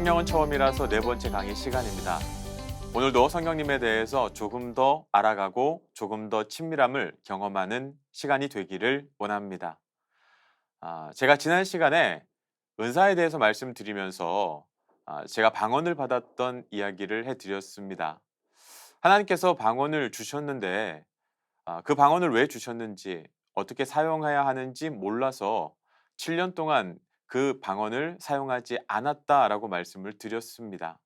성령은 처음이라서 네 번째 강의 시간입니다. 오늘도 성령님에 대해서 조금 더 알아가고 조금 더 친밀함을 경험하는 시간이 되기를 원합니다. 제가 지난 시간에 은사에 대해서 말씀드리면서 제가 방언을 받았던 이야기를 해드렸습니다. 하나님께서 방언을 주셨는데 그 방언을 왜 주셨는지 어떻게 사용해야 하는지 몰라서 7년 동안 그 방언을 사용하지 않았다라고 말씀을 드렸습니다.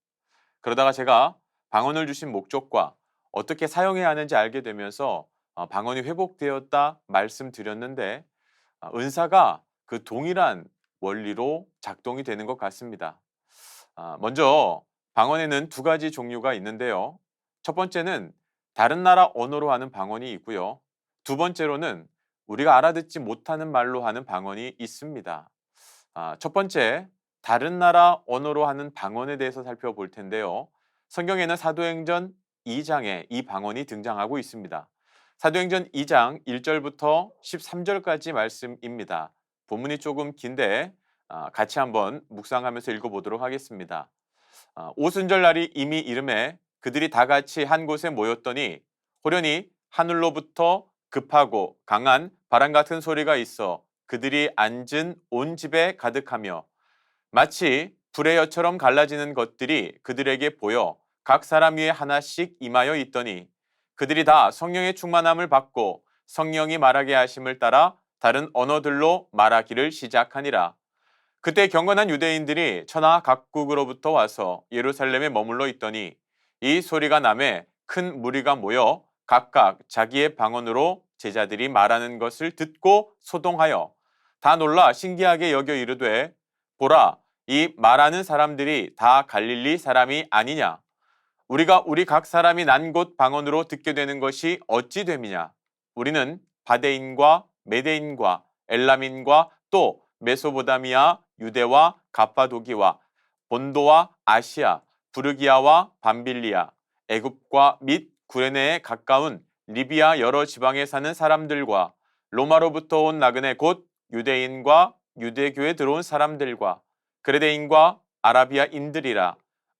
그러다가 제가 방언을 주신 목적과 어떻게 사용해야 하는지 알게 되면서 방언이 회복되었다 말씀드렸는데 은사가 그 동일한 원리로 작동이 되는 것 같습니다. 먼저 방언에는 두 가지 종류가 있는데요. 첫 번째는 다른 나라 언어로 하는 방언이 있고요. 두 번째로는 우리가 알아듣지 못하는 말로 하는 방언이 있습니다. 첫 번째, 다른 나라 언어로 하는 방언에 대해서 살펴볼 텐데요. 성경에는 사도행전 2장에 이 방언이 등장하고 있습니다. 사도행전 2장 1절부터 13절까지 말씀입니다. 본문이 조금 긴데 같이 한번 묵상하면서 읽어보도록 하겠습니다. 오순절 날이 이미 이름에 그들이 다 같이 한 곳에 모였더니 호련히 하늘로부터 급하고 강한 바람 같은 소리가 있어 그들이 앉은 온 집에 가득하며 마치 불의 여처럼 갈라지는 것들이 그들에게 보여 각 사람 위에 하나씩 임하여 있더니 그들이 다 성령의 충만함을 받고 성령이 말하게 하심을 따라 다른 언어들로 말하기를 시작하니라. 그때 경건한 유대인들이 천하 각국으로부터 와서 예루살렘에 머물러 있더니 이 소리가 남에 큰 무리가 모여 각각 자기의 방언으로 제자들이 말하는 것을 듣고 소동하여 다 놀라 신기하게 여겨 이르되 보라 이 말하는 사람들이 다 갈릴리 사람이 아니냐 우리가 우리 각 사람이 난 곳 방언으로 듣게 되는 것이 어찌 됨이냐 우리는 바데인과 메데인과 엘람인과 또 메소보다미아 유대와 갑바도기와 본도와 아시아 부르기아와 밤빌리아 애굽과 및 구레네에 가까운 리비아 여러 지방에 사는 사람들과 로마로부터 온 나그네 곧 유대인과 유대교에 들어온 사람들과 그레데인과 아라비아인들이라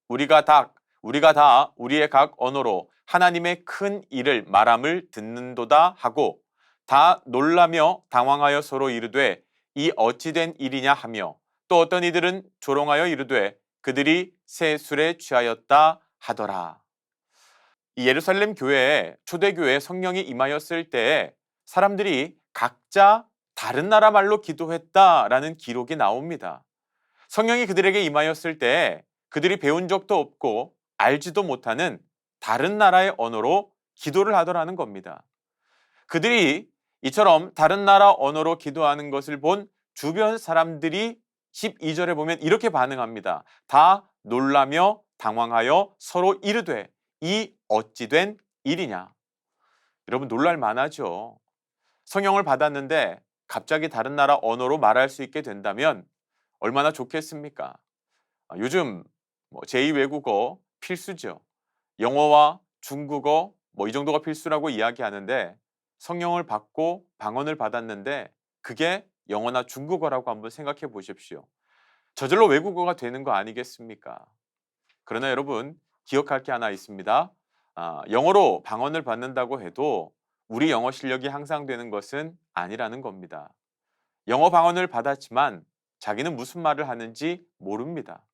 우리가 다 우리의 각 언어로 하나님의 큰 일을 말함을 듣는도다 하고 다 놀라며 당황하여 서로 이르되 이 어찌 된 일이냐 하며 또 어떤 이들은 조롱하여 이르되 그들이 새 술에 취하였다 하더라. 이 예루살렘 교회에 초대교회에 성령이 임하였을 때에 사람들이 각자 다른 나라 말로 기도했다라는 기록이 나옵니다. 성령이 그들에게 임하였을 때 그들이 배운 적도 없고 알지도 못하는 다른 나라의 언어로 기도를 하더라는 겁니다. 그들이 이처럼 다른 나라 언어로 기도하는 것을 본 주변 사람들이 12절에 보면 이렇게 반응합니다. 다 놀라며 당황하여 서로 이르되 이 어찌 된 일이냐. 여러분 놀랄 만하죠. 성령을 받았는데 갑자기 다른 나라 언어로 말할 수 있게 된다면 얼마나 좋겠습니까? 요즘 제2 외국어 필수죠. 영어와 중국어 이 정도가 필수라고 이야기하는데 성령을 받고 방언을 받았는데 그게 영어나 중국어라고 한번 생각해 보십시오. 저절로 외국어가 되는 거 아니겠습니까? 그러나 여러분 기억할 게 하나 있습니다. 영어로 방언을 받는다고 해도 우리 영어 실력이 향상되는 것은 아니라는 겁니다. 영어 방언을 받았지만 자기는 무슨 말을 하는지 모릅니다.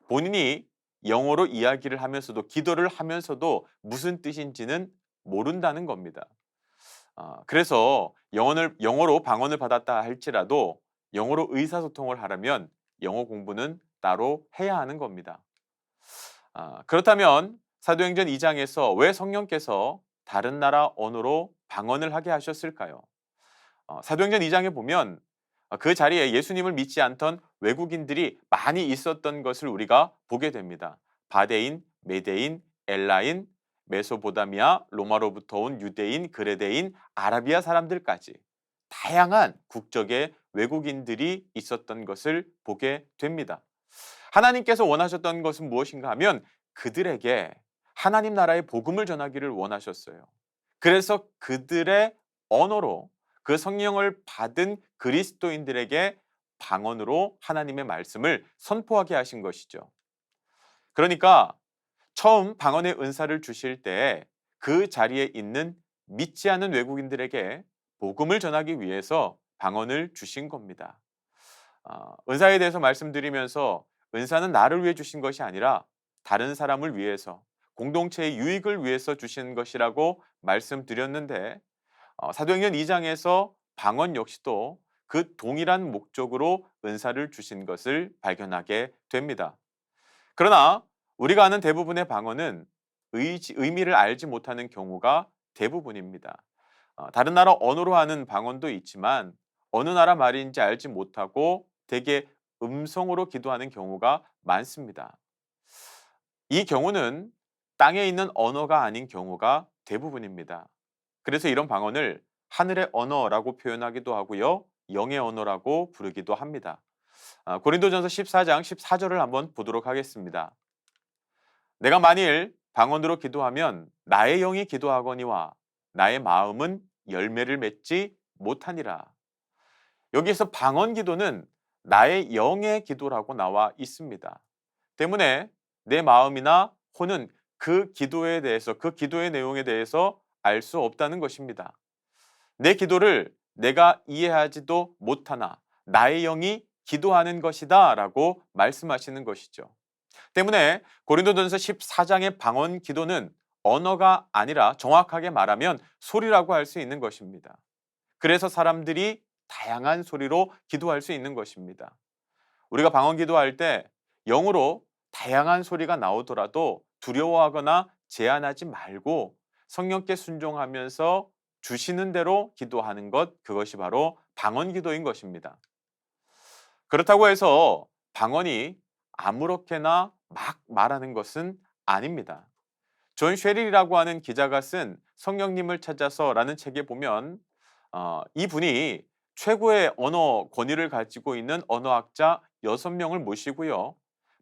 본인이 영어로 이야기를 하면서도 기도를 하면서도 무슨 뜻인지는 모른다는 겁니다. 그래서 영어로 방언을 받았다 할지라도 영어로 의사소통을 하려면 영어 공부는 따로 해야 하는 겁니다. 그렇다면 사도행전 2장에서 왜 성령께서 다른 나라 언어로 방언을 하게 하셨을까요? 사도행전 2장에 보면 그 자리에 예수님을 믿지 않던 외국인들이 많이 있었던 것을 우리가 보게 됩니다. 바데인, 메데인, 엘라인, 메소보다미아, 로마로부터 온 유대인, 그레데인, 아라비아 사람들까지 다양한 국적의 외국인들이 있었던 것을 보게 됩니다. 하나님께서 원하셨던 것은 무엇인가 하면 그들에게 하나님 나라의 복음을 전하기를 원하셨어요. 그래서 그들의 언어로 그 성령을 받은 그리스도인들에게 방언으로 하나님의 말씀을 선포하게 하신 것이죠. 그러니까 처음 방언의 은사를 주실 때 그 자리에 있는 믿지 않는 외국인들에게 복음을 전하기 위해서 방언을 주신 겁니다. 은사에 대해서 말씀드리면서 은사는 나를 위해 주신 것이 아니라 다른 사람을 위해서 공동체의 유익을 위해서 주신 것이라고 말씀드렸는데 사도행전 2장에서 방언 역시도 그 동일한 목적으로 은사를 주신 것을 발견하게 됩니다. 그러나 우리가 아는 대부분의 방언은 의미를 알지 못하는 경우가 대부분입니다. 다른 나라 언어로 하는 방언도 있지만 어느 나라 말인지 알지 못하고 대개 음성으로 기도하는 경우가 많습니다. 이 경우는 땅에 있는 언어가 아닌 경우가 대부분입니다. 그래서 이런 방언을 하늘의 언어라고 표현하기도 하고요. 영의 언어라고 부르기도 합니다. 고린도전서 14장 14절을 한번 보도록 하겠습니다. 내가 만일 방언으로 기도하면 나의 영이 기도하거니와 나의 마음은 열매를 맺지 못하니라. 여기에서 방언 기도는 나의 영의 기도라고 나와 있습니다. 때문에 내 마음이나 혼은 그 기도에 대해서, 그 기도의 내용에 대해서 알 수 없다는 것입니다. 내 기도를 내가 이해하지도 못하나 나의 영이 기도하는 것이다 라고 말씀하시는 것이죠. 때문에 고린도전서 14장의 방언 기도는 언어가 아니라 정확하게 말하면 소리라고 할 수 있는 것입니다. 그래서 사람들이 다양한 소리로 기도할 수 있는 것입니다. 우리가 방언 기도할 때 영으로 다양한 소리가 나오더라도 두려워하거나 제한하지 말고 성령께 순종하면서 주시는 대로 기도하는 것, 그것이 바로 방언 기도인 것입니다. 그렇다고 해서 방언이 아무렇게나 막 말하는 것은 아닙니다. 존 쉐릴이라고 하는 기자가 쓴 성령님을 찾아서라는 책에 보면 이분이 최고의 언어 권위를 가지고 있는 언어학자 6명을 모시고요.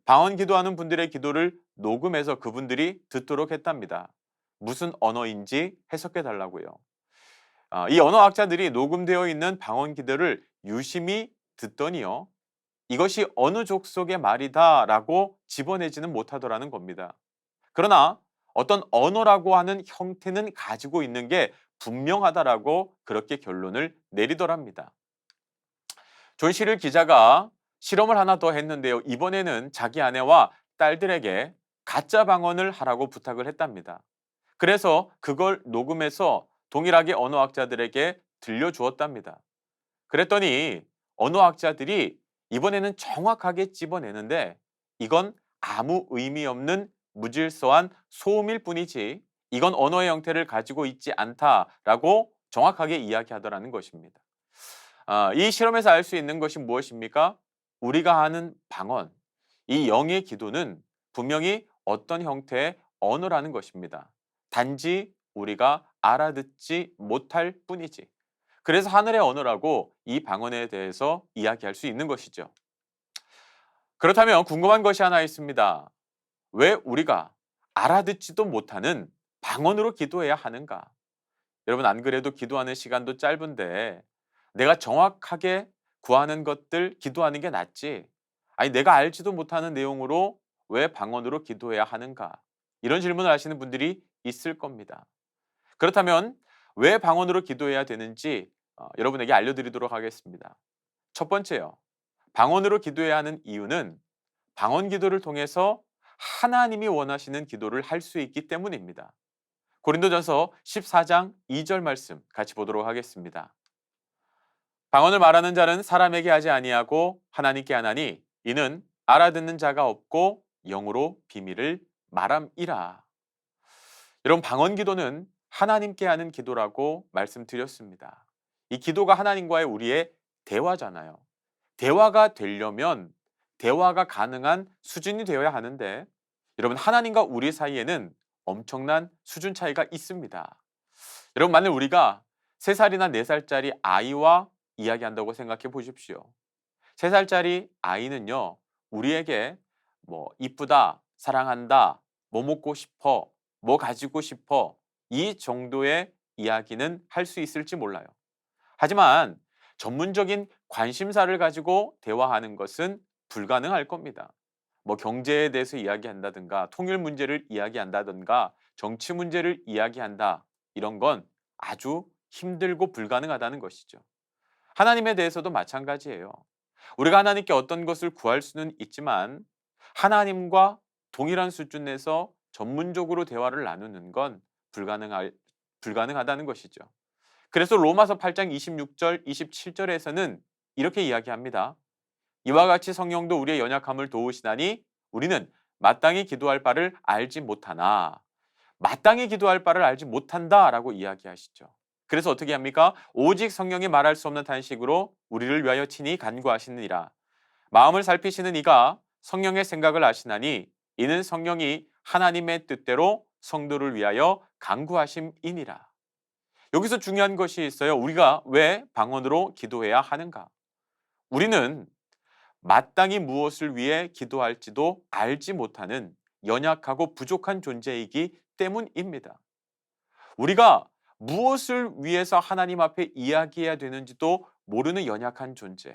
방언 기도하는 분들의 기도를 녹음해서 그분들이 듣도록 했답니다. 무슨 언어인지 해석해 달라고요. 이 언어학자들이 녹음되어 있는 방언 기도를 유심히 듣더니요. 이것이 어느 족속의 말이다라고 집어내지는 못하더라는 겁니다. 그러나 어떤 언어라고 하는 형태는 가지고 있는 게 분명하다라고 그렇게 결론을 내리더랍니다. 존 시릴 기자가 실험을 하나 더 했는데요. 이번에는 자기 아내와 딸들에게 가짜 방언을 하라고 부탁을 했답니다. 그래서 그걸 녹음해서 동일하게 언어학자들에게 들려주었답니다. 그랬더니 언어학자들이 이번에는 정확하게 집어내는데 이건 아무 의미 없는 무질서한 소음일 뿐이지 이건 언어의 형태를 가지고 있지 않다라고 정확하게 이야기하더라는 것입니다. 이 실험에서 알 수 있는 것이 무엇입니까? 우리가 하는 방언, 이 영의 기도는 분명히 어떤 형태의 언어라는 것입니다. 단지 우리가 알아듣지 못할 뿐이지. 그래서 하늘의 언어라고 이 방언에 대해서 이야기할 수 있는 것이죠. 그렇다면 궁금한 것이 하나 있습니다. 왜 우리가 알아듣지도 못하는 방언으로 기도해야 하는가? 여러분 안 그래도 기도하는 시간도 짧은데 내가 정확하게 구하는 것들 기도하는 게 낫지. 아니 내가 알지도 못하는 내용으로 왜 방언으로 기도해야 하는가? 이런 질문을 하시는 분들이 있을 겁니다. 그렇다면 왜 방언으로 기도해야 되는지 여러분에게 알려드리도록 하겠습니다. 첫 번째요. 방언으로 기도해야 하는 이유는 방언 기도를 통해서 하나님이 원하시는 기도를 할 수 있기 때문입니다. 고린도전서 14장 2절 말씀 같이 보도록 하겠습니다. 방언을 말하는 자는 사람에게 하지 아니하고 하나님께 하나니 이는 알아듣는 자가 없고 영으로 비밀을 말함이라. 여러분 방언 기도는 하나님께 하는 기도라고 말씀드렸습니다. 이 기도가 하나님과의 우리의 대화잖아요. 대화가 되려면 대화가 가능한 수준이 되어야 하는데 여러분 하나님과 우리 사이에는 엄청난 수준 차이가 있습니다. 여러분 만약 우리가 3살이나 4살짜리 아이와 이야기한다고 생각해 보십시오. 3살짜리 아이는요. 우리에게 뭐 이쁘다, 사랑한다, 뭐 먹고 싶어, 뭐 가지고 싶어 이 정도의 이야기는 할 수 있을지 몰라요. 하지만 전문적인 관심사를 가지고 대화하는 것은 불가능할 겁니다. 뭐 경제에 대해서 이야기한다든가 통일 문제를 이야기한다든가 정치 문제를 이야기한다. 이런 건 아주 힘들고 불가능하다는 것이죠. 하나님에 대해서도 마찬가지예요. 우리가 하나님께 어떤 것을 구할 수는 있지만 하나님과 동일한 수준에서 전문적으로 대화를 나누는 건 불가능하다는 것이죠. 그래서 로마서 8장 26절, 27절에서는 이렇게 이야기합니다. 이와 같이 성령도 우리의 연약함을 도우시나니 우리는 마땅히 기도할 바를 알지 못하나 마땅히 기도할 바를 알지 못한다라고 이야기하시죠. 그래서 어떻게 합니까? 오직 성령이 말할 수 없는 탄식으로 우리를 위하여 친히 간구하시느니라. 마음을 살피시는 이가 성령의 생각을 아시나니 이는 성령이 하나님의 뜻대로 성도를 위하여 간구하심이니라. 여기서 중요한 것이 있어요. 우리가 왜 방언으로 기도해야 하는가? 우리는 마땅히 무엇을 위해 기도할지도 알지 못하는 연약하고 부족한 존재이기 때문입니다. 우리가 무엇을 위해서 하나님 앞에 이야기해야 되는지도 모르는 연약한 존재.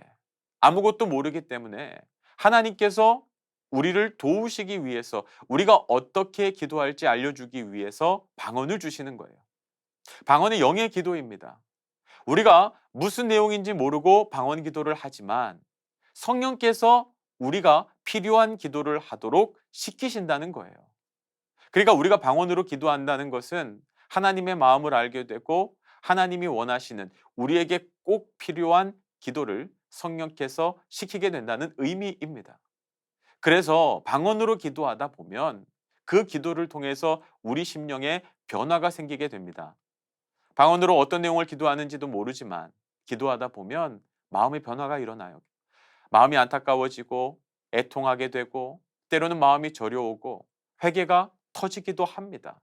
아무것도 모르기 때문에 하나님께서 우리를 도우시기 위해서 우리가 어떻게 기도할지 알려주기 위해서 방언을 주시는 거예요. 방언은 영의 기도입니다. 우리가 무슨 내용인지 모르고 방언 기도를 하지만 성령께서 우리가 필요한 기도를 하도록 시키신다는 거예요. 그러니까 우리가 방언으로 기도한다는 것은 하나님의 마음을 알게 되고 하나님이 원하시는 우리에게 꼭 필요한 기도를 성령께서 시키게 된다는 의미입니다. 그래서 방언으로 기도하다 보면 그 기도를 통해서 우리 심령에 변화가 생기게 됩니다. 방언으로 어떤 내용을 기도하는지도 모르지만 기도하다 보면 마음의 변화가 일어나요. 마음이 안타까워지고 애통하게 되고 때로는 마음이 저려오고 회개가 터지기도 합니다.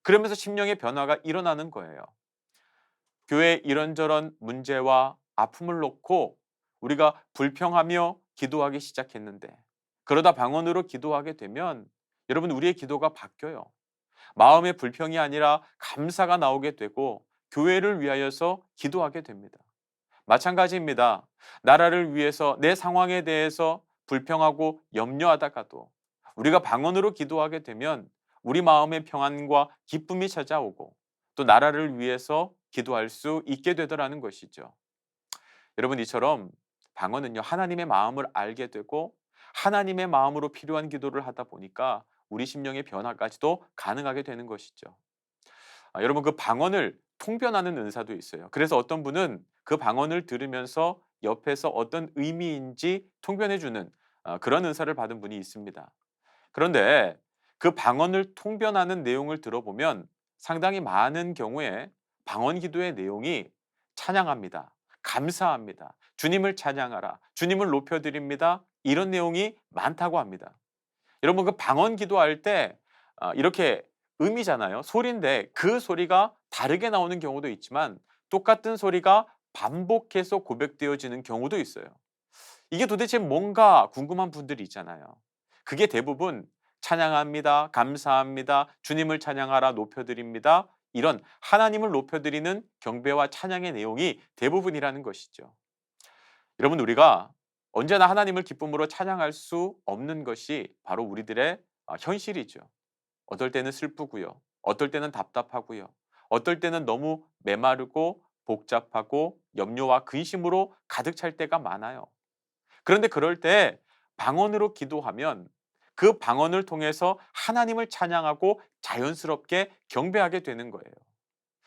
그러면서 심령의 변화가 일어나는 거예요. 교회 이런저런 문제와 아픔을 놓고 우리가 불평하며 기도하기 시작했는데 그러다 방언으로 기도하게 되면 여러분 우리의 기도가 바뀌어요. 마음의 불평이 아니라 감사가 나오게 되고 교회를 위하여서 기도하게 됩니다. 마찬가지입니다. 나라를 위해서 내 상황에 대해서 불평하고 염려하다가도 우리가 방언으로 기도하게 되면 우리 마음의 평안과 기쁨이 찾아오고 또 나라를 위해서 기도할 수 있게 되더라는 것이죠. 여러분 이처럼 방언은요 하나님의 마음을 알게 되고 하나님의 마음으로 필요한 기도를 하다 보니까 우리 심령의 변화까지도 가능하게 되는 것이죠. 여러분 그 방언을 통변하는 은사도 있어요. 그래서 어떤 분은 그 방언을 들으면서 옆에서 어떤 의미인지 통변해 주는 그런 은사를 받은 분이 있습니다. 그런데 그 방언을 통변하는 내용을 들어보면 상당히 많은 경우에 방언 기도의 내용이 찬양합니다. 감사합니다. 주님을 찬양하라. 주님을 높여드립니다. 이런 내용이 많다고 합니다. 여러분 그 방언 기도할 때 이렇게 음이잖아요. 소리인데 그 소리가 다르게 나오는 경우도 있지만 똑같은 소리가 반복해서 고백되어지는 경우도 있어요. 이게 도대체 뭔가 궁금한 분들이 있잖아요. 그게 대부분 찬양합니다. 감사합니다. 주님을 찬양하라 높여드립니다. 이런 하나님을 높여드리는 경배와 찬양의 내용이 대부분이라는 것이죠. 여러분 우리가 언제나 하나님을 기쁨으로 찬양할 수 없는 것이 바로 우리들의 현실이죠. 어떨 때는 슬프고요. 어떨 때는 답답하고요. 어떨 때는 너무 메마르고 복잡하고 염려와 근심으로 가득 찰 때가 많아요. 그런데 그럴 때 방언으로 기도하면 그 방언을 통해서 하나님을 찬양하고 자연스럽게 경배하게 되는 거예요.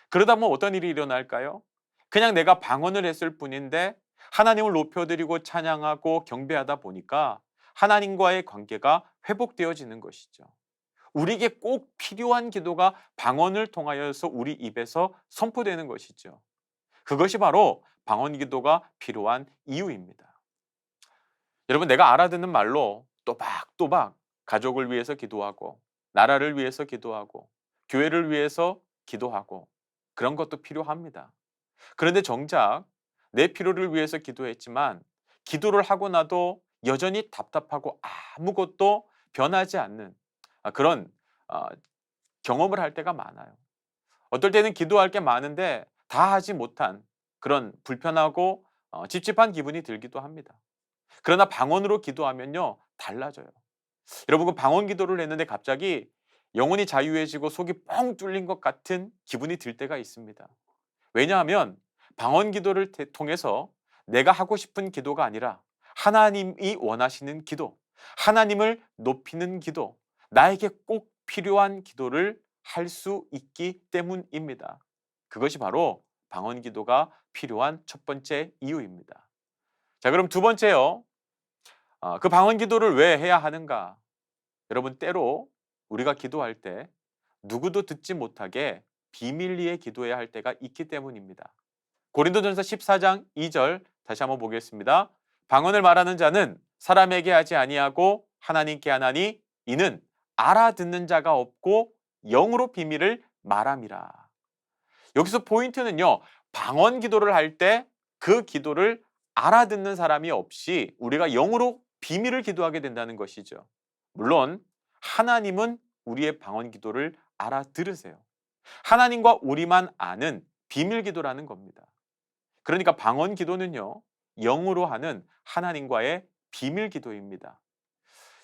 그러다 보면 어떤 일이 일어날까요? 그냥 내가 방언을 했을 뿐인데 하나님을 높여드리고 찬양하고 경배하다 보니까 하나님과의 관계가 회복되어지는 것이죠. 우리에게 꼭 필요한 기도가 방언을 통하여서 우리 입에서 선포되는 것이죠. 그것이 바로 방언 기도가 필요한 이유입니다. 여러분 내가 알아듣는 말로 또박또박 가족을 위해서 기도하고 나라를 위해서 기도하고 교회를 위해서 기도하고 그런 것도 필요합니다. 그런데 정작 내 필요를 위해서 기도했지만 기도를 하고 나도 여전히 답답하고 아무것도 변하지 않는 그런 어, 경험을 할 때가 많아요. 어떨 때는 기도할 게 많은데 다 하지 못한 그런 불편하고 찝찝한 기분이 들기도 합니다. 그러나 방언으로 기도하면요 달라져요. 여러분 그 방언 기도를 했는데 갑자기 영혼이 자유해지고 속이 뻥 뚫린 것 같은 기분이 들 때가 있습니다. 왜냐하면 방언 기도를 통해서 내가 하고 싶은 기도가 아니라 하나님이 원하시는 기도, 하나님을 높이는 기도, 나에게 꼭 필요한 기도를 할 수 있기 때문입니다. 그것이 바로 방언 기도가 필요한 첫 번째 이유입니다. 자, 그럼 두 번째요. 그 방언 기도를 왜 해야 하는가? 여러분 때로 우리가 기도할 때 누구도 듣지 못하게 비밀리에 기도해야 할 때가 있기 때문입니다. 고린도전서 14장 2절 다시 한번 보겠습니다. 방언을 말하는 자는 사람에게 하지 아니하고 하나님께 하나니 이는 알아듣는 자가 없고 영으로 비밀을 말함이라. 여기서 포인트는요. 방언 기도를 할 때 그 기도를 알아듣는 사람이 없이 우리가 영으로 비밀을 기도하게 된다는 것이죠. 물론 하나님은 우리의 방언 기도를 알아들으세요. 하나님과 우리만 아는 비밀 기도라는 겁니다. 그러니까 방언 기도는요. 영으로 하는 하나님과의 비밀 기도입니다.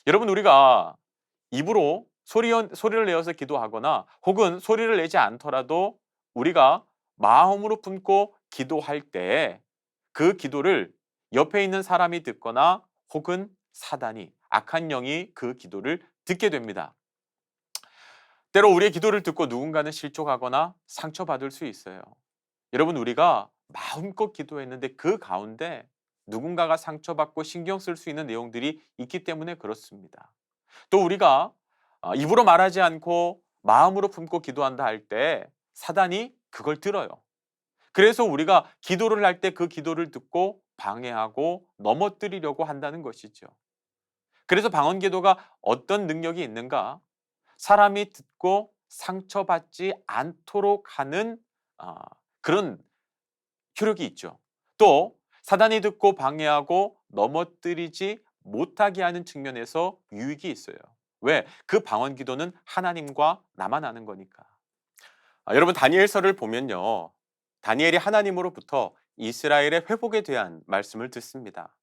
여러분 우리가 입으로 소리를 내어서 기도하거나 혹은 소리를 내지 않더라도 우리가 마음으로 품고 기도할 때 그 기도를 옆에 있는 사람이 듣거나 혹은 사단이 악한 영이 그 기도를 듣게 됩니다. 때로 우리의 기도를 듣고 누군가는 실족하거나 상처받을 수 있어요. 여러분 우리가 마음껏 기도했는데 그 가운데 누군가가 상처받고 신경 쓸 수 있는 내용들이 있기 때문에 그렇습니다. 또 우리가 입으로 말하지 않고 마음으로 품고 기도한다 할 때 사단이 그걸 들어요. 그래서 우리가 기도를 할 때 그 기도를 듣고 방해하고 넘어뜨리려고 한다는 것이죠. 그래서 방언 기도가 어떤 능력이 있는가? 사람이 듣고 상처받지 않도록 하는 아, 그런 효력이 있죠. 또 사단이 듣고 방해하고 넘어뜨리지 못하게 하는 측면에서 유익이 있어요. 왜? 그 방언 기도는 하나님과 나만 아는 거니까. 여러분 다니엘서를 보면요. 다니엘이 하나님으로부터 이스라엘의 회복에 대한 말씀을 듣습니다.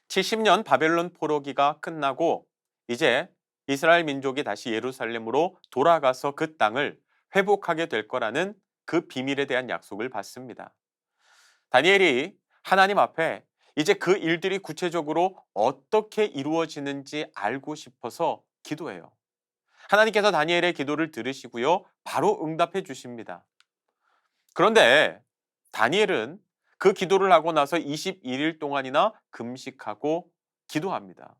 70년 바벨론 포로기가 끝나고 이제 이스라엘 민족이 다시 예루살렘으로 돌아가서 그 땅을 회복하게 될 거라는 그 비밀에 대한 약속을 받습니다. 다니엘이 하나님 앞에 이제 그 일들이 구체적으로 어떻게 이루어지는지 알고 싶어서 기도해요. 하나님께서 다니엘의 기도를 들으시고요. 바로 응답해 주십니다. 그런데 다니엘은 그 기도를 하고 나서 21일 동안이나 금식하고 기도합니다.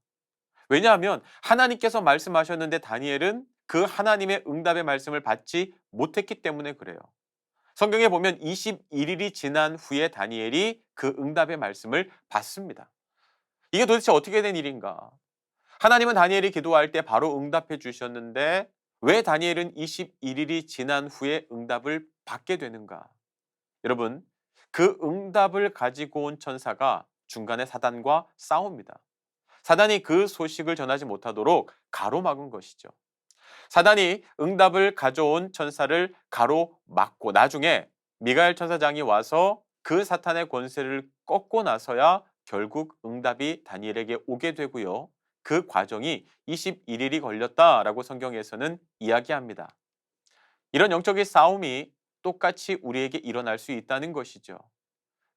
왜냐하면 하나님께서 말씀하셨는데 다니엘은 그 하나님의 응답의 말씀을 받지 못했기 때문에 그래요. 성경에 보면 21일이 지난 후에 다니엘이 그 응답의 말씀을 받습니다. 이게 도대체 어떻게 된 일인가? 하나님은 다니엘이 기도할 때 바로 응답해 주셨는데 왜 다니엘은 21일이 지난 후에 응답을 받게 되는가? 여러분, 그 응답을 가지고 온 천사가 중간에 사단과 싸웁니다. 사단이 그 소식을 전하지 못하도록 가로막은 것이죠. 사단이 응답을 가져온 천사를 가로막고 나중에 미가엘 천사장이 와서 그 사탄의 권세를 꺾고 나서야 결국 응답이 다니엘에게 오게 되고요. 그 과정이 21일이 걸렸다라고 성경에서는 이야기합니다. 이런 영적인 싸움이 똑같이 우리에게 일어날 수 있다는 것이죠.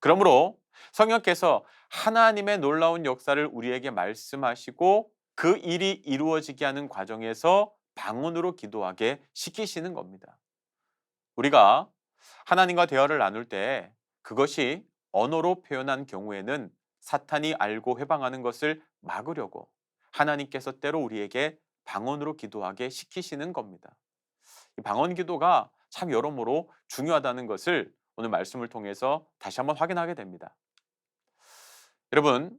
그러므로 성령께서 하나님의 놀라운 역사를 우리에게 말씀하시고 그 일이 이루어지게 하는 과정에서 방언으로 기도하게 시키시는 겁니다. 우리가 하나님과 대화를 나눌 때 그것이 언어로 표현한 경우에는 사탄이 알고 회방하는 것을 막으려고 하나님께서 때로 우리에게 방언으로 기도하게 시키시는 겁니다. 이 방언 기도가 참 여러모로 중요하다는 것을 오늘 말씀을 통해서 다시 한번 확인하게 됩니다. 여러분,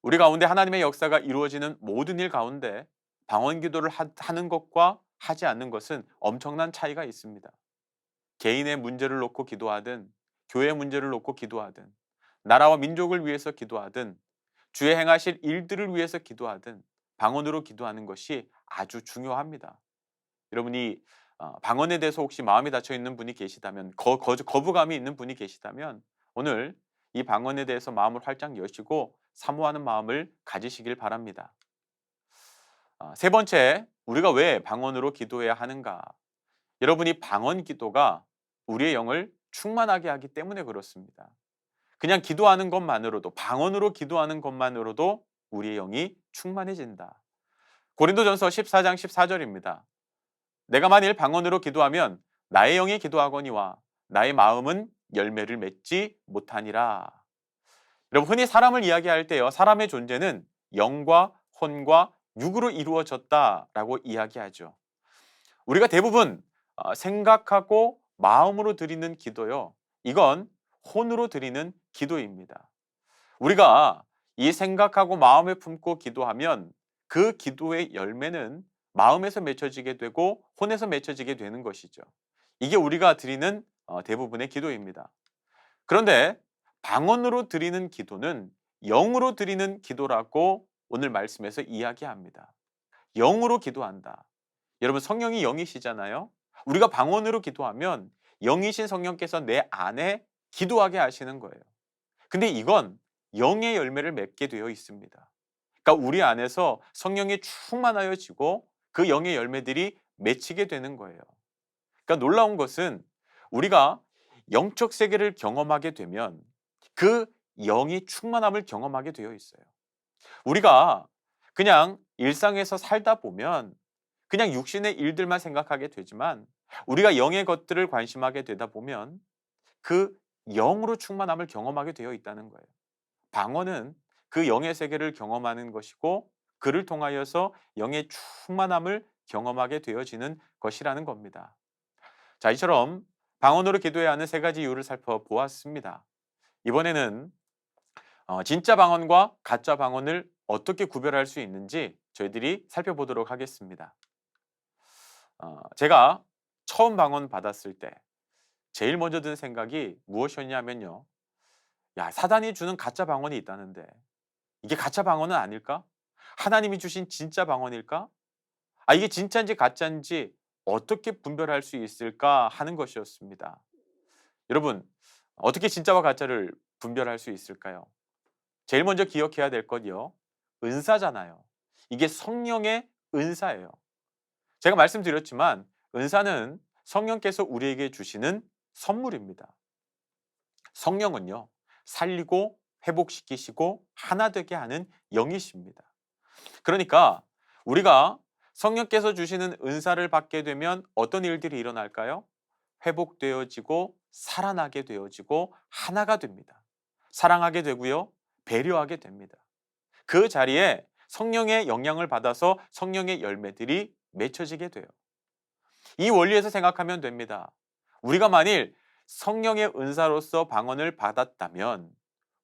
우리 가운데 하나님의 역사가 이루어지는 모든 일 가운데 방언 기도를 하는 것과 하지 않는 것은 엄청난 차이가 있습니다. 개인의 문제를 놓고 기도하든 교회 문제를 놓고 기도하든 나라와 민족을 위해서 기도하든 주의 행하실 일들을 위해서 기도하든 방언으로 기도하는 것이 아주 중요합니다. 여러분이 방언에 대해서 혹시 마음이 닫혀 있는 분이 계시다면 거부감이 있는 분이 계시다면 오늘 이 방언에 대해서 마음을 활짝 여시고 사모하는 마음을 가지시길 바랍니다. 세 번째, 우리가 왜 방언으로 기도해야 하는가? 여러분이 방언 기도가 우리의 영을 충만하게 하기 때문에 그렇습니다. 그냥 기도하는 것만으로도, 방언으로 기도하는 것만으로도 우리의 영이 충만해진다. 고린도전서 14장 14절입니다. 내가 만일 방언으로 기도하면 나의 영이 기도하거니와 나의 마음은 열매를 맺지 못하니라. 여러분, 흔히 사람을 이야기할 때요, 사람의 존재는 영과 혼과 육으로 이루어졌다라고 이야기하죠. 우리가 대부분 생각하고 마음으로 드리는 기도요, 이건 혼으로 드리는 기도입니다. 우리가 이 생각하고 마음에 품고 기도하면 그 기도의 열매는 마음에서 맺혀지게 되고 혼에서 맺혀지게 되는 것이죠. 이게 우리가 드리는 대부분의 기도입니다. 그런데 방언으로 드리는 기도는 영으로 드리는 기도라고 오늘 말씀에서 이야기합니다. 영으로 기도한다. 여러분, 성령이 영이시잖아요. 우리가 방언으로 기도하면 영이신 성령께서 내 안에 기도하게 하시는 거예요. 근데 이건 영의 열매를 맺게 되어 있습니다. 그러니까 우리 안에서 성령이 충만하여지고 그 영의 열매들이 맺히게 되는 거예요. 그러니까 놀라운 것은 우리가 영적 세계를 경험하게 되면 그 영이 충만함을 경험하게 되어 있어요. 우리가 그냥 일상에서 살다 보면 그냥 육신의 일들만 생각하게 되지만 우리가 영의 것들을 관심하게 되다 보면 그 영으로 충만함을 경험하게 되어 있다는 거예요. 방언은 그 영의 세계를 경험하는 것이고 그를 통하여서 영의 충만함을 경험하게 되어지는 것이라는 겁니다. 자, 이처럼 방언으로 기도해야 하는 세 가지 이유를 살펴보았습니다. 이번에는 진짜 방언과 가짜 방언을 어떻게 구별할 수 있는지 저희들이 살펴보도록 하겠습니다. 제가 처음 방언 받았을 때 제일 먼저 든 생각이 무엇이었냐면요. 야, 사단이 주는 가짜 방언이 있다는데 이게 가짜 방언은 아닐까? 하나님이 주신 진짜 방언일까? 이게 진짜인지 가짜인지 어떻게 분별할 수 있을까 하는 것이었습니다. 여러분, 어떻게 진짜와 가짜를 분별할 수 있을까요? 제일 먼저 기억해야 될 것이요, 은사잖아요. 이게 성령의 은사예요. 제가 말씀드렸지만 은사는 성령께서 우리에게 주시는 선물입니다. 성령은요, 살리고 회복시키시고 하나 되게 하는 영이십니다. 그러니까 우리가 성령께서 주시는 은사를 받게 되면 어떤 일들이 일어날까요? 회복되어지고 살아나게 되어지고 하나가 됩니다. 사랑하게 되고요, 배려하게 됩니다. 그 자리에 성령의 영향을 받아서 성령의 열매들이 맺혀지게 돼요. 이 원리에서 생각하면 됩니다. 우리가 만일 성령의 은사로서 방언을 받았다면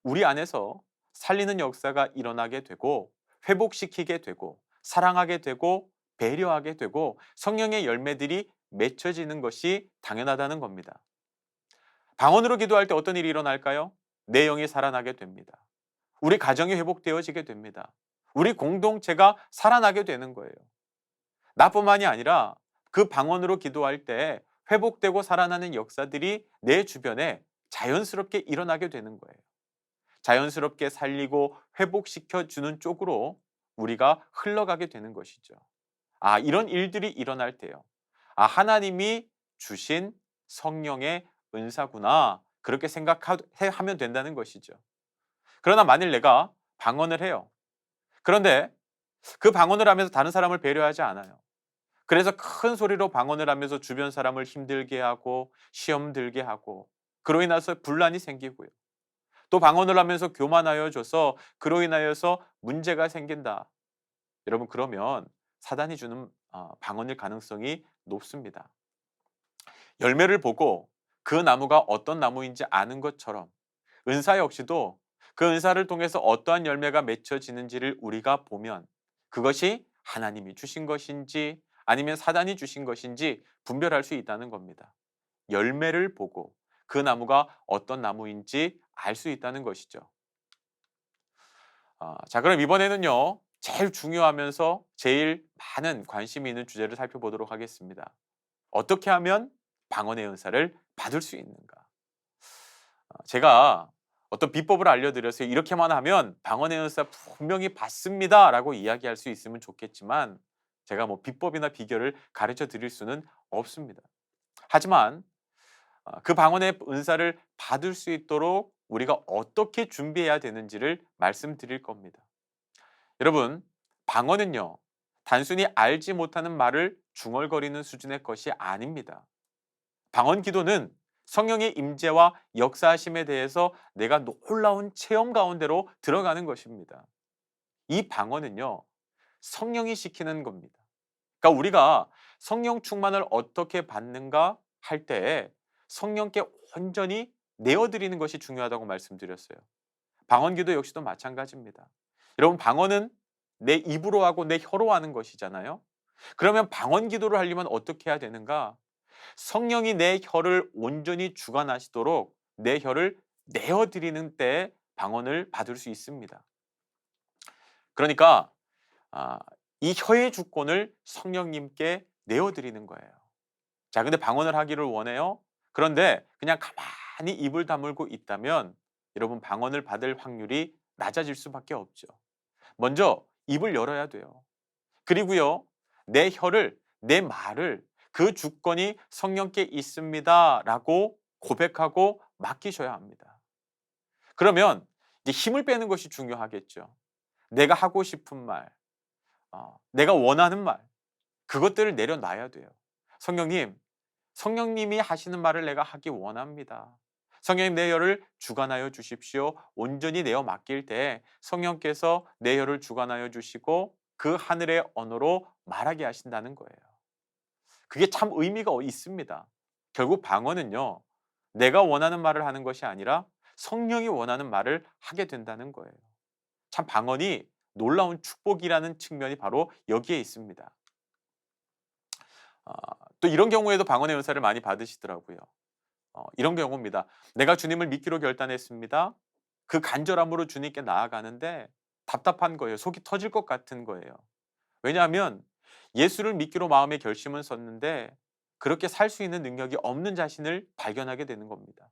우리 안에서 살리는 역사가 일어나게 되고 회복시키게 되고 사랑하게 되고 배려하게 되고 성령의 열매들이 맺혀지는 것이 당연하다는 겁니다. 방언으로 기도할 때 어떤 일이 일어날까요? 내 영이 살아나게 됩니다. 우리 가정이 회복되어지게 됩니다. 우리 공동체가 살아나게 되는 거예요. 나뿐만이 아니라 그 방언으로 기도할 때 회복되고 살아나는 역사들이 내 주변에 자연스럽게 일어나게 되는 거예요. 자연스럽게 살리고 회복시켜 주는 쪽으로 우리가 흘러가게 되는 것이죠. 이런 일들이 일어날 때요, 하나님이 주신 성령의 은사구나, 그렇게 생각하면 된다는 것이죠. 그러나 만일 내가 방언을 해요. 그런데 그 방언을 하면서 다른 사람을 배려하지 않아요. 그래서 큰 소리로 방언을 하면서 주변 사람을 힘들게 하고 시험 들게 하고 그로 인해서 분란이 생기고요. 또 방언을 하면서 교만하여 줘서 그로 인하여서 문제가 생긴다. 여러분, 그러면 사단이 주는 방언일 가능성이 높습니다. 열매를 보고 그 나무가 어떤 나무인지 아는 것처럼 은사 역시도 그 은사를 통해서 어떠한 열매가 맺혀지는지를 우리가 보면 그것이 하나님이 주신 것인지 아니면 사단이 주신 것인지 분별할 수 있다는 겁니다. 열매를 보고 그 나무가 어떤 나무인지 알 수 있다는 것이죠. 자, 그럼 이번에는요, 제일 중요하면서 제일 많은 관심이 있는 주제를 살펴보도록 하겠습니다. 어떻게 하면 방언의 은사를 받을 수 있는가? 제가 어떤 비법을 알려드려서 이렇게만 하면 방언의 은사 분명히 받습니다라고 이야기할 수 있으면 좋겠지만 제가 뭐 비법이나 비결을 가르쳐 드릴 수는 없습니다. 하지만 그 방언의 은사를 받을 수 있도록 우리가 어떻게 준비해야 되는지를 말씀드릴 겁니다. 여러분, 방언은요, 단순히 알지 못하는 말을 중얼거리는 수준의 것이 아닙니다. 방언 기도는 성령의 임재와 역사하심에 대해서 내가 놀라운 체험 가운데로 들어가는 것입니다. 이 방언은요, 성령이 시키는 겁니다. 그러니까 우리가 성령 충만을 어떻게 받는가 할 때에 성령께 온전히 내어드리는 것이 중요하다고 말씀드렸어요. 방언 기도 역시도 마찬가지입니다. 여러분, 방언은 내 입으로 하고 내 혀로 하는 것이잖아요. 그러면 방언 기도를 하려면 어떻게 해야 되는가? 성령이 내 혀를 온전히 주관하시도록 내 혀를 내어드리는 때 방언을 받을 수 있습니다. 그러니까 아, 이 혀의 주권을 성령님께 내어드리는 거예요. 자, 근데 방언을 하기를 원해요. 그런데 그냥 가만히 입을 다물고 있다면 여러분 방언을 받을 확률이 낮아질 수밖에 없죠. 먼저 입을 열어야 돼요. 그리고요, 내 혀를, 내 말을 그 주권이 성령께 있습니다라고 고백하고 맡기셔야 합니다. 그러면 이제 힘을 빼는 것이 중요하겠죠. 내가 하고 싶은 말, 내가 원하는 말, 그것들을 내려놔야 돼요. 성령님, 성령님이 하시는 말을 내가 하기 원합니다. 성령님 내 혀를 주관하여 주십시오. 온전히 내어 맡길 때 성령께서 내 혀를 주관하여 주시고 그 하늘의 언어로 말하게 하신다는 거예요. 그게 참 의미가 있습니다. 결국 방언은요, 내가 원하는 말을 하는 것이 아니라 성령이 원하는 말을 하게 된다는 거예요. 참 방언이 놀라운 축복이라는 측면이 바로 여기에 있습니다. 또 이런 경우에도 방언의 은사를 많이 받으시더라고요. 이런 경우입니다. 내가 주님을 믿기로 결단했습니다. 그 간절함으로 주님께 나아가는데 답답한 거예요. 속이 터질 것 같은 거예요. 왜냐하면 예수를 믿기로 마음의 결심은 섰는데 그렇게 살 수 있는 능력이 없는 자신을 발견하게 되는 겁니다.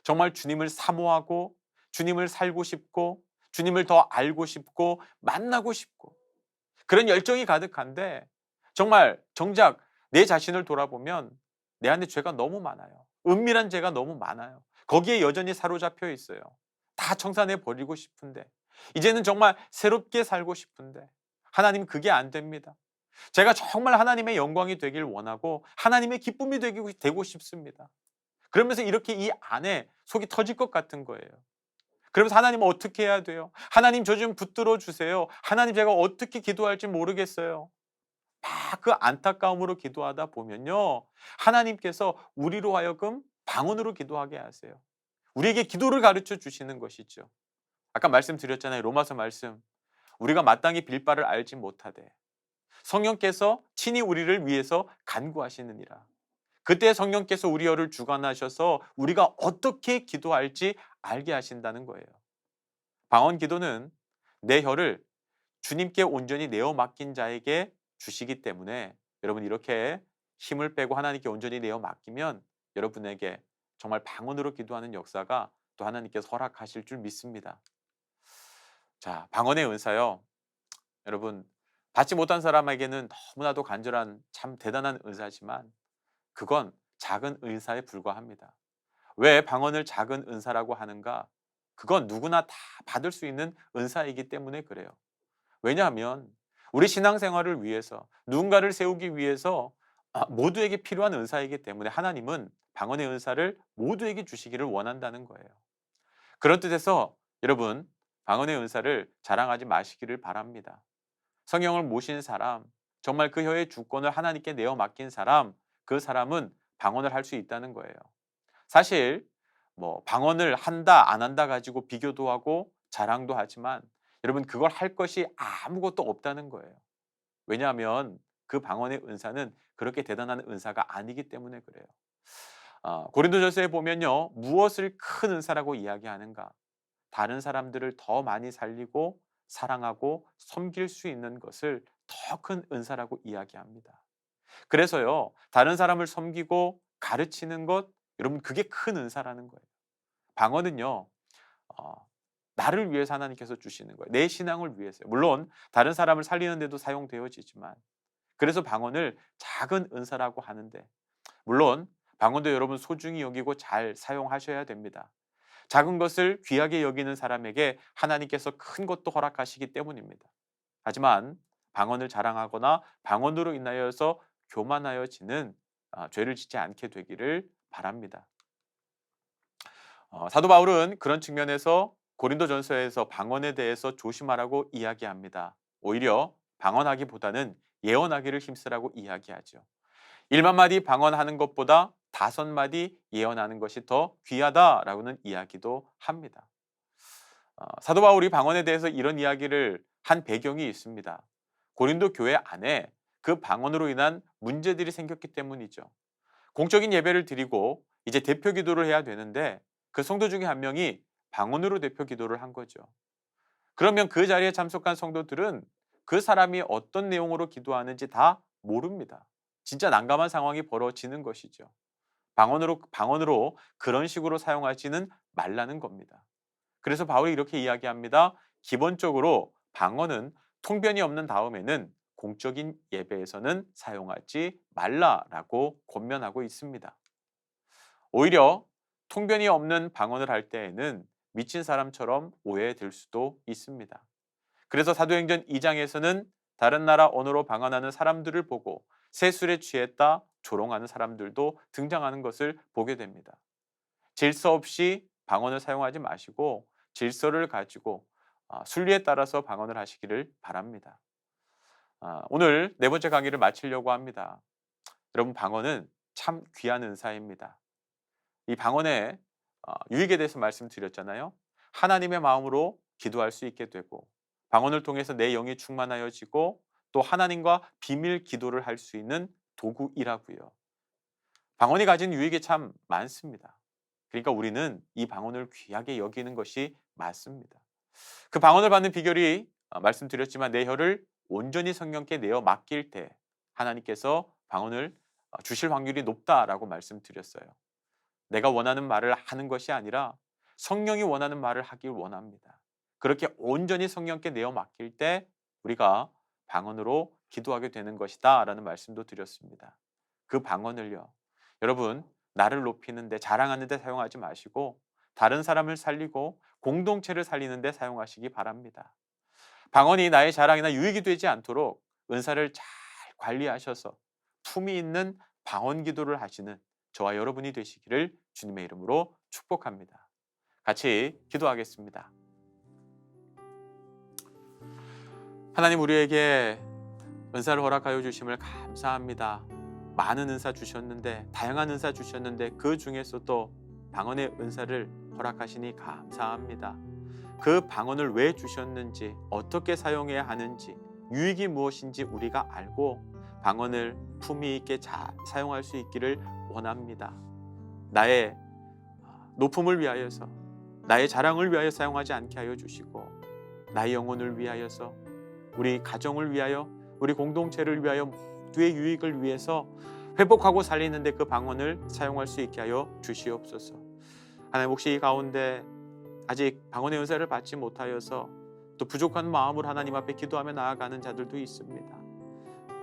정말 주님을 사모하고 주님을 살고 싶고 주님을 더 알고 싶고 만나고 싶고 그런 열정이 가득한데 정말 정작 내 자신을 돌아보면 내 안에 죄가 너무 많아요. 은밀한 죄가 너무 많아요. 거기에 여전히 사로잡혀 있어요. 다 청산해 버리고 싶은데 이제는 정말 새롭게 살고 싶은데 하나님 그게 안 됩니다. 제가 정말 하나님의 영광이 되길 원하고 하나님의 기쁨이 되고 싶습니다. 그러면서 이렇게 이 안에 속이 터질 것 같은 거예요. 그러면서 하나님 어떻게 해야 돼요? 하나님 저 좀 붙들어 주세요. 하나님 제가 어떻게 기도할지 모르겠어요. 막 그 안타까움으로 기도하다 보면요. 하나님께서 우리로 하여금 방언으로 기도하게 하세요. 우리에게 기도를 가르쳐 주시는 것이죠. 아까 말씀드렸잖아요. 로마서 말씀. 우리가 마땅히 빌 바를 알지 못하되 성령께서 친히 우리를 위해서 간구하시느니라. 그때 성령께서 우리 혀를 주관하셔서 우리가 어떻게 기도할지 알게 하신다는 거예요. 방언 기도는 내 혀를 주님께 온전히 내어 맡긴 자에게 주시기 때문에 여러분 이렇게 힘을 빼고 하나님께 온전히 내어 맡기면 여러분에게 정말 방언으로 기도하는 역사가 또 하나님께서 허락하실 줄 믿습니다. 자, 방언의 은사요. 여러분 받지 못한 사람에게는 너무나도 간절한 참 대단한 은사지만 그건 작은 은사에 불과합니다. 왜 방언을 작은 은사라고 하는가? 그건 누구나 다 받을 수 있는 은사이기 때문에 그래요. 왜냐하면 우리 신앙생활을 위해서 누군가를 세우기 위해서 모두에게 필요한 은사이기 때문에 하나님은 방언의 은사를 모두에게 주시기를 원한다는 거예요. 그런 뜻에서 여러분 방언의 은사를 자랑하지 마시기를 바랍니다. 성령을 모신 사람, 정말 그 혀의 주권을 하나님께 내어 맡긴 사람, 그 사람은 방언을 할 수 있다는 거예요. 사실 뭐 방언을 한다 안 한다 가지고 비교도 하고 자랑도 하지만 여러분 그걸 할 것이 아무것도 없다는 거예요. 왜냐하면 그 방언의 은사는 그렇게 대단한 은사가 아니기 때문에 그래요. 고린도전서에 보면요. 무엇을 큰 은사라고 이야기하는가? 다른 사람들을 더 많이 살리고 사랑하고 섬길 수 있는 것을 더 큰 은사라고 이야기합니다. 그래서요. 다른 사람을 섬기고 가르치는 것 여러분 그게 큰 은사라는 거예요. 방언은요. 나를 위해서 하나님께서 주시는 거예요. 내 신앙을 위해서요. 물론 다른 사람을 살리는 데도 사용되어지지만, 그래서 방언을 작은 은사라고 하는데, 물론 방언도 여러분 소중히 여기고 잘 사용하셔야 됩니다. 작은 것을 귀하게 여기는 사람에게 하나님께서 큰 것도 허락하시기 때문입니다. 하지만 방언을 자랑하거나 방언으로 인하여서 교만하여지는 죄를 짓지 않게 되기를 바랍니다. 사도 바울은 그런 측면에서 고린도전서에서 방언에 대해서 조심하라고 이야기합니다. 오히려 방언하기보다는 예언하기를 힘쓰라고 이야기하죠. 1만 마디 방언하는 것보다 5마디 예언하는 것이 더 귀하다라고는 이야기도 합니다. 사도 바울이 방언에 대해서 이런 이야기를 한 배경이 있습니다. 고린도 교회 안에 그 방언으로 인한 문제들이 생겼기 때문이죠. 공적인 예배를 드리고 이제 대표 기도를 해야 되는데, 그 성도 중에 한 명이 방언으로 대표 기도를 한 거죠. 그러면 그 자리에 참석한 성도들은 그 사람이 어떤 내용으로 기도하는지 다 모릅니다. 진짜 난감한 상황이 벌어지는 것이죠. 방언으로 그런 식으로 사용하지는 말라는 겁니다. 그래서 바울이 이렇게 이야기합니다. 기본적으로 방언은 통변이 없는 다음에는 공적인 예배에서는 사용하지 말라라고 권면하고 있습니다. 오히려 통변이 없는 방언을 할 때에는 미친 사람처럼 오해될 수도 있습니다. 그래서 사도행전 2장에서는 다른 나라 언어로 방언하는 사람들을 보고 세술에 취했다 조롱하는 사람들도 등장하는 것을 보게 됩니다. 질서 없이 방언을 사용하지 마시고 질서를 가지고 순리에 따라서 방언을 하시기를 바랍니다. 오늘 4번째 강의를 마치려고 합니다. 여러분, 방언은 참 귀한 은사입니다. 이 방언의 유익에 대해서 말씀드렸잖아요. 하나님의 마음으로 기도할 수 있게 되고, 방언을 통해서 내 영이 충만하여지고, 또 하나님과 비밀 기도를 할 수 있는 도구이라고요. 방언이 가진 유익이 참 많습니다. 그러니까 우리는 이 방언을 귀하게 여기는 것이 맞습니다. 그 방언을 받는 비결이 말씀드렸지만, 내 혀를 온전히 성령께 내어 맡길 때 하나님께서 방언을 주실 확률이 높다라고 말씀드렸어요. 내가 원하는 말을 하는 것이 아니라 성령이 원하는 말을 하길 원합니다. 그렇게 온전히 성령께 내어 맡길 때 우리가 방언으로 기도하게 되는 것이다 라는 말씀도 드렸습니다. 그 방언을요, 여러분, 나를 높이는 데, 자랑하는 데 사용하지 마시고 다른 사람을 살리고 공동체를 살리는 데 사용하시기 바랍니다. 방언이 나의 자랑이나 유익이 되지 않도록 은사를 잘 관리하셔서 품위 있는 방언 기도를 하시는 저와 여러분이 되시기를 주님의 이름으로 축복합니다. 같이 기도하겠습니다. 하나님, 우리에게 은사를 허락하여 주심을 감사합니다. 많은 은사 주셨는데, 다양한 은사 주셨는데 그 중에서도 방언의 은사를 허락하시니 감사합니다. 그 방언을 왜 주셨는지, 어떻게 사용해야 하는지, 유익이 무엇인지 우리가 알고 방언을 품위 있게 잘 사용할 수 있기를 원합니다. 나의 높음을 위하여서, 나의 자랑을 위하여 사용하지 않게 하여 주시고, 나의 영혼을 위하여서, 우리 가정을 위하여, 우리 공동체를 위하여, 모두의 유익을 위해서 회복하고 살리는데 그 방언을 사용할 수 있게 하여 주시옵소서. 하나님, 혹시 이 가운데 아직 방언의 은사를 받지 못하여서 또 부족한 마음으로 하나님 앞에 기도하며 나아가는 자들도 있습니다.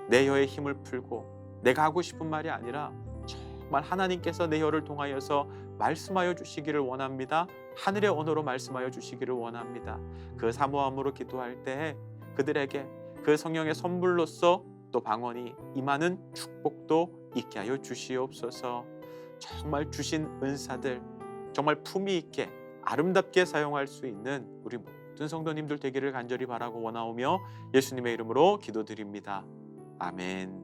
내 혀에 힘을 풀고 내가 하고 싶은 말이 아니라 정말 하나님께서 내 혀를 통하여서 말씀하여 주시기를 원합니다. 하늘의 언어로 말씀하여 주시기를 원합니다. 그 사모함으로 기도할 때 그들에게 그 성령의 선물로서 또 방언이 임하는 축복도 있게 하여 주시옵소서. 정말 주신 은사들 정말 품위 있게 아름답게 사용할 수 있는 우리 모든 성도님들 되기를 간절히 바라고 원하오며 예수님의 이름으로 기도드립니다. 아멘.